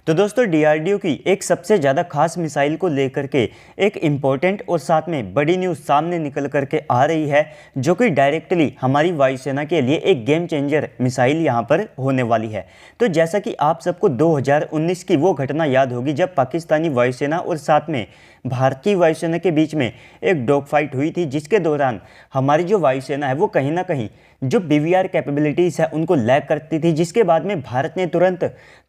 तो दोस्तों डीआरडीओ की एक सबसे ज़्यादा खास मिसाइल को लेकर के एक इम्पोर्टेंट और साथ में बड़ी न्यूज़ सामने निकल करके आ रही है, जो कि डायरेक्टली हमारी वायुसेना के लिए एक गेम चेंजर मिसाइल यहां पर होने वाली है। तो जैसा कि आप सबको 2019 की वो घटना याद होगी जब पाकिस्तानी वायुसेना और साथ में भारतीय वायुसेना के बीच में एक डॉग फाइट हुई थी, जिसके दौरान हमारी जो वायुसेना है वो कहीं ना कहीं जो बीवीआर कैपेबिलिटीज़ है उनको लैग करती थी, जिसके बाद में भारत ने तुरंत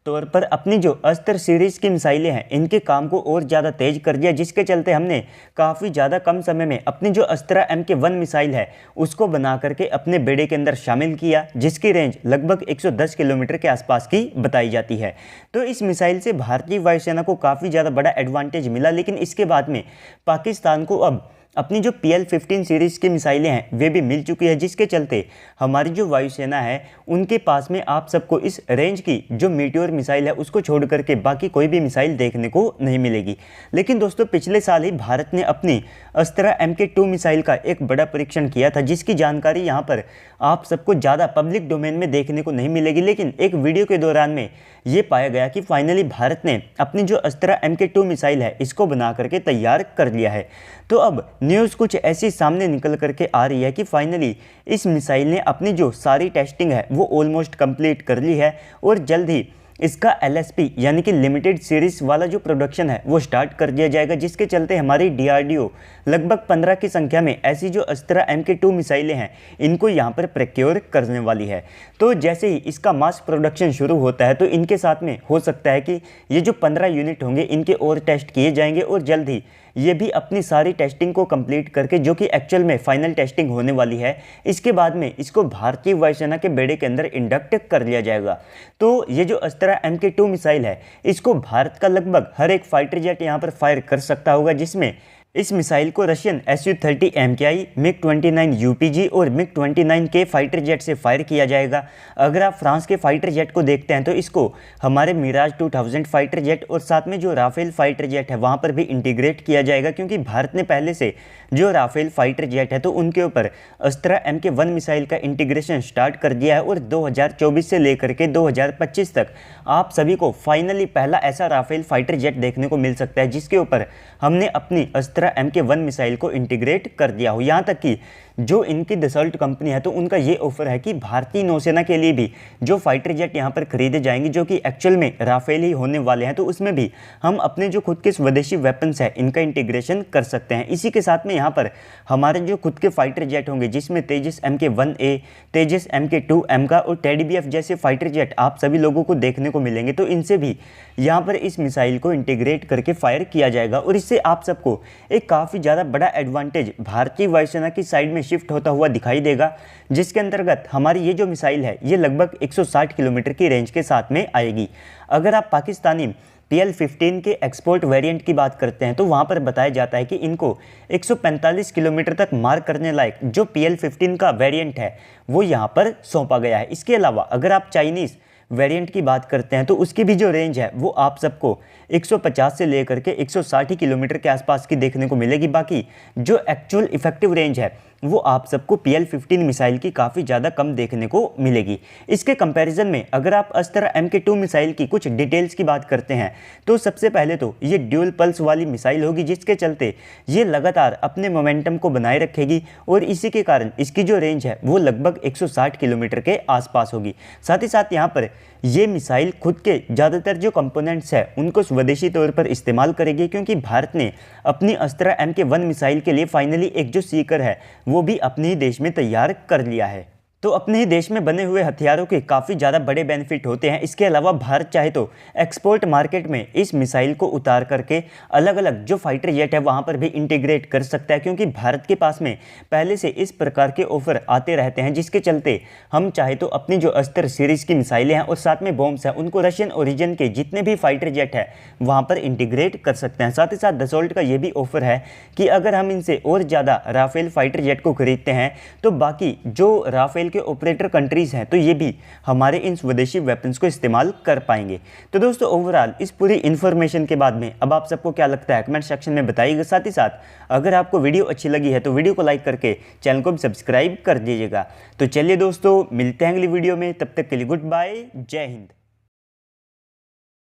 तौर पर अपनी जो अस्त्र सीरीज़ की मिसाइलें हैं इनके काम को और ज़्यादा तेज कर दिया, जिसके चलते हमने काफ़ी ज़्यादा कम समय में अपनी जो अस्त्रा MK1 मिसाइल है उसको बना करके अपने बेड़े के अंदर शामिल किया, जिसकी रेंज लगभग 110 किलोमीटर के आसपास की बताई जाती है। तो इस मिसाइल से भारतीय वायुसेना को काफ़ी ज़्यादा बड़ा एडवांटेज मिला, लेकिन इसके बाद में पाकिस्तान को अब अपनी जो PL-15 सीरीज़ की मिसाइलें हैं वे भी मिल चुकी है, जिसके चलते हमारी जो वायुसेना है उनके पास में आप सबको इस रेंज की जो मीटियोर मिसाइल है उसको छोड़ करके बाकी कोई भी मिसाइल देखने को नहीं मिलेगी। लेकिन दोस्तों पिछले साल ही भारत ने अपनी अस्त्रा MK2 मिसाइल का एक बड़ा परीक्षण किया था, जिसकी जानकारी यहाँ पर आप सबको ज़्यादा पब्लिक डोमेन में देखने को नहीं मिलेगी, लेकिन एक वीडियो के दौरान में ये पाया गया कि फाइनली भारत ने अपनी जो अस्त्रा MK2 मिसाइल है इसको बना करके तैयार कर लिया है। तो अब न्यूज़ कुछ ऐसी सामने निकल करके आ रही है कि फाइनली इस मिसाइल ने अपनी जो सारी टेस्टिंग है वो ऑलमोस्ट कंप्लीट कर ली है और जल्द ही इसका LSP यानी कि लिमिटेड सीरीज़ वाला जो प्रोडक्शन है वो स्टार्ट कर दिया जाएगा, जिसके चलते हमारी DRDO लगभग 15 की संख्या में ऐसी जो अस्त्रा MK2 मिसाइलें हैं इनको यहाँ पर प्रोक्योर करने वाली है। तो जैसे ही इसका मास प्रोडक्शन शुरू होता है तो इनके साथ में हो सकता है कि ये जो 15 यूनिट होंगे इनके और टेस्ट किए जाएंगे और जल्द ही ये भी अपनी सारी टेस्टिंग को कंप्लीट करके, जो कि एक्चुअल में फाइनल टेस्टिंग होने वाली है, इसके बाद में इसको भारतीय वायुसेना के बेड़े के अंदर इंडक्ट कर लिया जाएगा। तो ये जो अस्त्रा MK2 मिसाइल है इसको भारत का लगभग हर एक फाइटर जेट यहाँ पर फायर कर सकता होगा, जिसमें इस मिसाइल को Russian Su-30 MKI, MiG-29 UPG और MiG-29 के फाइटर जेट से फायर किया जाएगा। अगर आप फ्रांस के फाइटर जेट को देखते हैं तो इसको हमारे मिराज 2000 फाइटर जेट और साथ में जो राफेल फाइटर जेट है वहाँ पर भी इंटीग्रेट किया जाएगा, क्योंकि भारत ने पहले से जो राफेल फाइटर जेट है तो उनके ऊपर अस्त्रा MK1 मिसाइल का इंटीग्रेशन स्टार्ट कर दिया है और 2024 से लेकर के 2025 तक आप सभी को फाइनली पहला ऐसा राफेल फाइटर जेट देखने को मिल सकता है जिसके ऊपर हमने अपनी अस्त्रा MK1 मिसाइल को इंटीग्रेट कर दिया हो। यहाँ तक कि जो इनकी दसॉल्ट कंपनी है तो उनका ये ऑफर है कि भारतीय नौसेना के लिए भी जो फाइटर जेट यहाँ पर खरीदे जाएंगे, जो कि एक्चुअल में राफेल ही होने वाले हैं, तो उसमें भी हम अपने जो खुद के स्वदेशी वेपन्स है इनका इंटीग्रेशन कर सकते हैं। इसी के साथ में यहाँ पर हमारे जो खुद के फाइटर जेट होंगे, जिसमें तेजस MK1A, तेजस MK2M का और टेडी BF जैसे फाइटर जेट आप सभी लोगों को देखने को मिलेंगे, तो इनसे भी यहाँ पर इस मिसाइल को इंटीग्रेट करके फायर किया जाएगा और इससे आप सबको एक काफ़ी ज़्यादा बड़ा एडवांटेज भारतीय वायुसेना की साइड में शिफ्ट होता हुआ दिखाई देगा, जिसके अंतर्गत हमारी ये जो मिसाइल है ये लगभग 160 किलोमीटर की रेंज के साथ में आएगी। अगर आप पाकिस्तानी PL-15 के एक्सपोर्ट वेरिएंट की बात करते हैं तो वहाँ पर बताया जाता है कि इनको 145 किलोमीटर तक मार करने लायक जो PL-15 का वेरिएंट है वो यहाँ पर सौंपा गया है। इसके अलावा अगर आप चाइनीज़ वेरिएंट की बात करते हैं तो उसकी भी जो रेंज है वो आप सबको 150 से लेकर के 160 किलोमीटर के आसपास की देखने को मिलेगी। बाकी जो एक्चुअल इफेक्टिव रेंज है वो आप सबको PL-15 मिसाइल की काफ़ी ज़्यादा कम देखने को मिलेगी। इसके कंपैरिजन में अगर आप अस्त्रा MK2 मिसाइल की कुछ डिटेल्स की बात करते हैं तो सबसे पहले तो ये ड्यूल पल्स वाली मिसाइल होगी, जिसके चलते ये लगातार अपने मोमेंटम को बनाए रखेगी और इसी के कारण इसकी जो रेंज है वो लगभग 160 किलोमीटर के आसपास होगी। साथ ही साथ यहाँ पर ये मिसाइल खुद के ज़्यादातर जो कंपोनेंट्स हैं उनको स्वदेशी तौर पर इस्तेमाल करेगी, क्योंकि भारत ने अपनी अस्त्रा MK1 मिसाइल के लिए फाइनली एक जो सीकर है वो भी अपने ही देश में तैयार कर लिया है। तो अपने ही देश में बने हुए हथियारों के काफ़ी ज़्यादा बड़े बेनिफिट होते हैं। इसके अलावा भारत चाहे तो एक्सपोर्ट मार्केट में इस मिसाइल को उतार करके अलग अलग जो फाइटर जेट है वहाँ पर भी इंटीग्रेट कर सकता है, क्योंकि भारत के पास में पहले से इस प्रकार के ऑफर आते रहते हैं, जिसके चलते हम चाहे तो अपनी जो अस्त्र सीरीज़ की मिसाइलें हैं और साथ में बॉम्ब्स हैं उनको रशियन ओरिजिन के जितने भी फाइटर जेट है वहाँ पर इंटीग्रेट कर सकते हैं। साथ ही साथ दसॉल्ट का ये भी ऑफर है कि अगर हम इनसे और ज़्यादा राफेल फाइटर जेट को खरीदते हैं तो बाकी जो राफेल के ऑपरेटर कंट्रीज़ हैं तो ये भी हमारे इन स्वदेशी वेपन्स को इस्तेमाल कर पाएंगे। तो दोस्तों ओवरऑल इस पूरी इन्फॉर्मेशन के बाद में अब आप सबको क्या लगता है कमेंट सेक्शन में बताइएगा। साथ ही साथ अगर आपको वीडियो अच्छी लगी है तो वीडियो को लाइक करके चैनल को भी सब्सक्राइब कर दीजिएगा। तो चलिए दोस्तों मिलते हैं अगली वीडियो में, तब तक के लिए गुड बाय, जय हिंद।